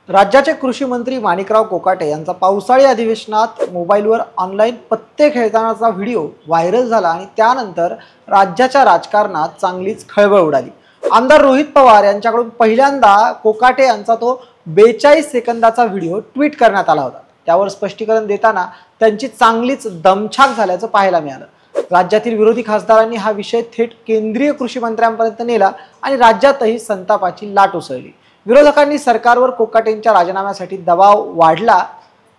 राज्याचे कृषी मंत्री माणिकराव कोकाटे यांचा पावसाळी अधिवेशनात मोबाईलवर ऑनलाईन पत्ते खेळतानाचा व्हिडिओ व्हायरल झाला आणि त्यानंतर राज्याच्या राजकारणात चांगलीच खळबळ उडाली। आमदार रोहित पवार यांच्याकडून पहिल्यांदा कोकाटे यांचा तो 42 सेकंदाचा व्हिडिओ ट्विट करण्यात आला होता। त्यावर स्पष्टीकरण देताना त्यांची चांगलीच दमछाक झाल्याचं पाहायला मिळालं। राज्यातील विरोधी खासदारांनी हा विषय थेट केंद्रीय कृषी मंत्र्यांपर्यंत नेला आणि राज्यातही संतापाची लाट उसळली। विरोधकांनी सरकारवर कोकाटेंच्या राजीनाम्यासाठी दबाव वाढला,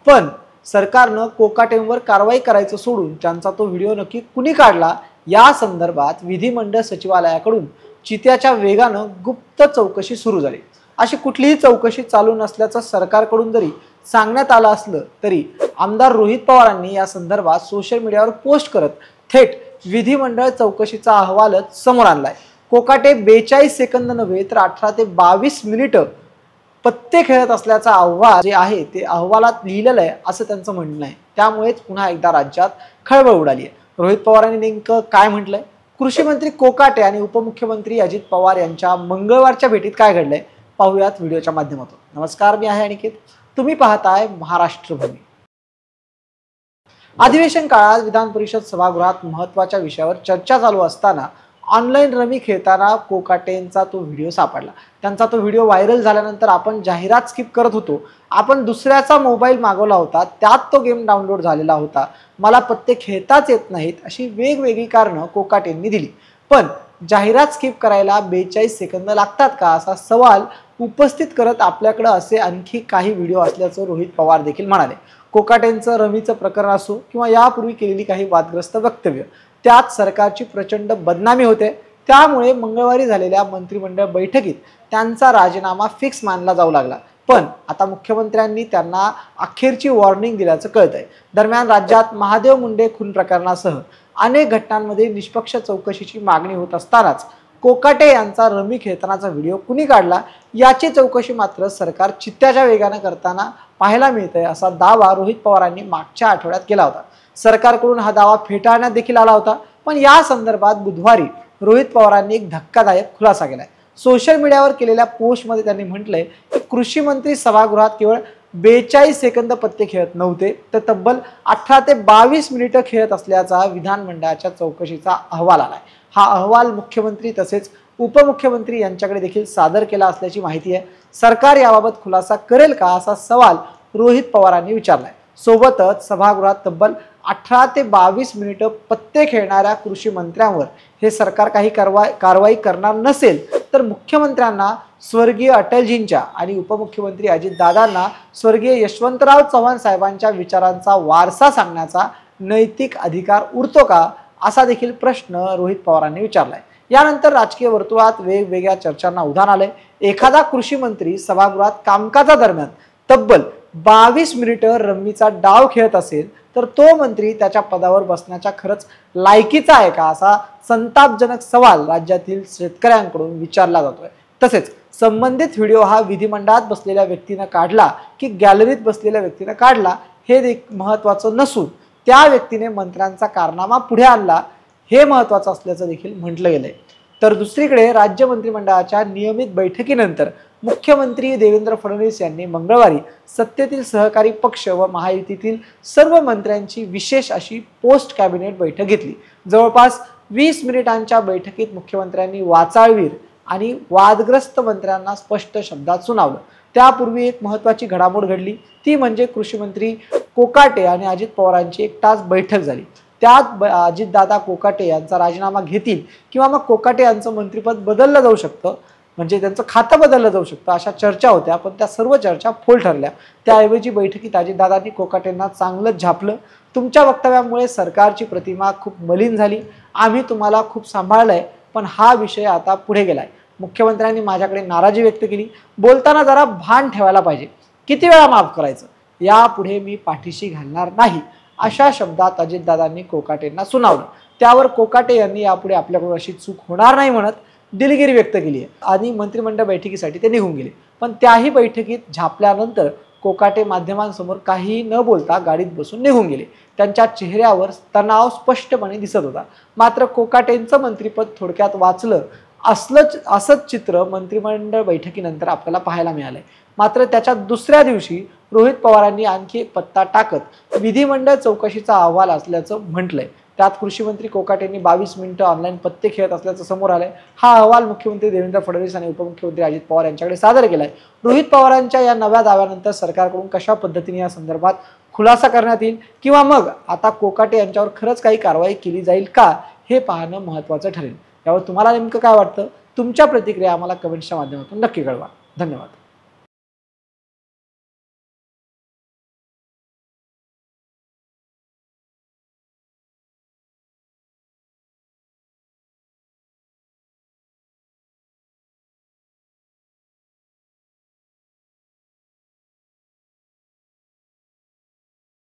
पण सरकारनं कोकाटेंवर कारवाई करायचं सोडून त्यांचा तो व्हिडिओ नक्की कुणी काढला या संदर्भात विधिमंडळ सचिवालयाकडून चित्याच्या वेगानं गुप्त चौकशी सुरू झाली। अशी कुठलीही चौकशी चालू नसल्याचं सरकारकडून जरी सांगण्यात आलं असलं तरी आमदार रोहित पवारांनी या संदर्भात सोशल मीडियावर पोस्ट करत थेट विधिमंडळ चौकशीचा अहवालच समोर आणलाय। कोकाटे 42 सेकंद नव्हे तर 18 ते 22 मिनिटं पत्ते खेळत असल्याचा अहवाल जे आहे ते अहवालात लिहिलेलं आहे असं त्यांचं म्हणणं आहे। त्यामुळेच पुन्हा एकदा राज्यात खळबळ उडाली आहे। रोहित पवारांनी नेमकं काय म्हटलंय, कृषी मंत्री कोकाटे आणि उपमुख्यमंत्री अजित पवार यांच्या मंगळवारच्या भेटीत काय घडलंय पाहूयात व्हिडिओच्या माध्यमातून। नमस्कार, मी आहे अनिकेत, तुम्ही पाहताय महाराष्ट्र भूमी। अधिवेशन काळात विधान परिषद सभागृहात महत्त्वाच्या विषयावर चर्चा चालू असताना ऑनलाईन रमी खेळताना कोकाटेंचा तो व्हिडिओ सापडला। त्यांचा तो व्हिडिओ व्हायरल झाल्यानंतर आपण जाहिरात स्किप करत होतो, आपण दुसऱ्याचा मोबाईल मागवला होता, त्यात तो गेम डाउनलोड झालेला होता, मला पत्ते खेळताच येत नाहीत अशी वेगवेगळी कारणं कोकाटेंनी दिली। पण जाहिरात स्किप करायला 42 सेकंद लागतात का असा सवाल उपस्थित करत आपल्याकडे असे आणखी काही व्हिडिओ असल्याचं रोहित पवार देखील म्हणाले। कोकाटेंचं रमीचं प्रकरण असो किंवा यापूर्वी केलेली काही वादग्रस्त वक्तव्य, त्यात सरकारची प्रचंड बदनामी होते। त्यामुळे मंगळवारी झालेल्या मंत्रिमंडळ बैठकीत त्यांचा राजीनामा फिक्स मानला जाऊ लागला। पण आता मुख्यमंत्र्यांनी त्यांना अखेरची वॉर्निंग दिल्याचं कळतंय। दरम्यान राज्यात महादेव मुंडे खून प्रकरणासह अनेक घटनांमध्ये निष्पक्ष चौकशीची मागणी होत असतानाच कोकाटे यांचा रमी खेळतानाचा व्हिडिओ कुणी काढला याची चौकशी मात्र सरकार चित्त्याच्या वेगाने करताना पाहायला मिळतंय असा दावा रोहित पवारांनी मागच्या आठवड्यात केला होता। सरकारकडून हा दावा फेटाळण्यात देखील आला होता, पण या संदर्भात बुधवारी रोहित पवारांनी एक धक्कादायक खुलासा केलाय। सोशल मीडियावर केलेल्या पोस्टमध्ये त्यांनी म्हटलंय की कृषी मंत्री सभागृहात केवळ 42 सेकंद पत्ते खेळत नव्हते तर तब्बल 18 ते 22 मिनिटं खेळत असल्याचा विधानमंडळाच्या चौकशीचा अहवाल आलाय। हा अहवाल मुख्यमंत्री तसेच उपमुख्यमंत्री यांच्याकडे देखील सादर केला असल्याची माहिती आहे। सरकार याबाबत खुलासा करेल का असा सवाल रोहित पवारांनी विचारलाय। सोबतच सभागृहात तब्बल 18 ते 22 मिनिटं पत्ते खेळणाऱ्या कृषी मंत्र्यांवर हे सरकार काही कारवाई करणार नसेल तर मुख्यमंत्र्यांना स्वर्गीय अटलजींच्या आणि उपमुख्यमंत्री अजितदादांना स्वर्गीय यशवंतराव चव्हाण साहेबांच्या विचारांचा वारसा सांगण्याचा नैतिक अधिकार उरतो का असा देखील प्रश्न रोहित पवारांनी विचारलाय। यानंतर राजकीय वर्तुळात वेगवेगळ्या चर्चांना उधाण आलंय। एखादा कृषी मंत्री सभागृहात कामकाजादरम्यान तब्बल 22 मिनिटं रम्मीचा डाव खेळत असेल तर तो मंत्री त्याच्या पदावर बसण्याच्या खरंच लायकीचा आहे का असा संतापजनक सवाल राज्यातील शेतकऱ्यांकडून विचारला जातोय। तसेच संबंधित व्हिडिओ हा विधिमंडळात बसलेल्या व्यक्तीने काढला की गॅलरीत बसलेल्या व्यक्तीने काढला हे महत्त्वाचं नसून त्या व्यक्तीने मंत्र्यांचा कारनामा पुढे आणला हे महत्त्वाचं असल्याचं देखील म्हटलं गेलंय। तर दुसरीकडे राज्य मंत्रिमंडळाच्या नियमित बैठकीनंतर मुख्यमंत्री देवेंद्र फडणवीस यांनी मंगळवारी सत्तेतील सहकारी पक्ष व महायुतीतील सर्व मंत्र्यांची विशेष अशी पोस्ट कॅबिनेट बैठक घेतली। जवळपास 20 मिनिटांच्या बैठकीत मुख्यमंत्र्यांनी वाचाळवीर आणि वादग्रस्त मंत्र्यांना स्पष्ट शब्दात सुनावलं। त्यापूर्वी एक महत्त्वाची घडामोड घडली, ती म्हणजे कृषी मंत्री कोकाटे आणि अजित पवारांची 1 तास बैठक झाली। त्यात अजितदादा कोकाटे यांचा राजीनामा घेतील किंवा मग कोकाटे यांचं मंत्रिपद बदललं जाऊ शकतं, म्हणजे त्यांचं खातं बदललं जाऊ शकतं अशा चर्चा होत्या, पण त्या सर्व चर्चा फोल ठरल्या। त्याऐवजी बैठकीत अजितदादांनी कोकाटेंना चांगलंच झापलं। तुमच्या वक्तव्यामुळे सरकारची प्रतिमा खूप मलिन झाली, आम्ही तुम्हाला खूप सांभाळलंय, पण हा विषय आता पुढे गेलाय। मुख्यमंत्र्यांनी माझ्याकडे नाराजी व्यक्त केली, बोलताना जरा भान ठेवायला पाहिजे, किती वेळा माफ करायचं, यापुढे मी पाठीशी घालणार नाही अशा शब्दात अजितदादांनी कोकाटेंना सुनावलं। त्यावर कोकाटे यांनी यापुढे आपल्याकडून अशी चूक होणार नाही म्हणत दिलगिरी व्यक्त केली आहे आणि मंत्रिमंडळ बैठकीसाठी ते निघून गेले। पण त्याही बैठकीत झापल्यानंतर कोकाटे माध्यमांसमोर काही न बोलता गाडीत बसून निघून गेले। त्यांच्या चेहऱ्यावर तणाव स्पष्टपणे दिसत होता। मात्र कोकाटेंचं मंत्रिपद थोडक्यात वाचलं असंच चित्र मंत्रिमंडळ बैठकीनंतर आपल्याला पाहायला मिळालंय। मात्र त्याच्या दुसऱ्या दिवशी रोहित पवारांनी आणखी एक पत्ता टाकत विधिमंडळ चौकशीचा अहवाल असल्याचं म्हटलंय। त्यात कृषी मंत्री कोकाटेंनी 22 मिनिटं ऑनलाईन पत्ते खेळत असल्याचं समोर आलंय। हा अहवाल मुख्यमंत्री देवेंद्र फडणवीस आणि उपमुख्यमंत्री अजित पवार यांच्याकडे सादर केलाय। रोहित पवारांच्या या नव्या दाव्यानंतर सरकारकडून कशा पद्धतीने या संदर्भात खुलासा करण्यात येईल किंवा मग आता कोकाटे यांच्यावर खरंच काही कारवाई केली जाईल का, हे पाहणं महत्त्वाचं ठरेल। यावर तुम्हाला नेमकं काय वाटतं? तुमच्या प्रतिक्रिया आम्हाला कमेंट्सच्या माध्यमातून नक्की कळवा। धन्यवाद।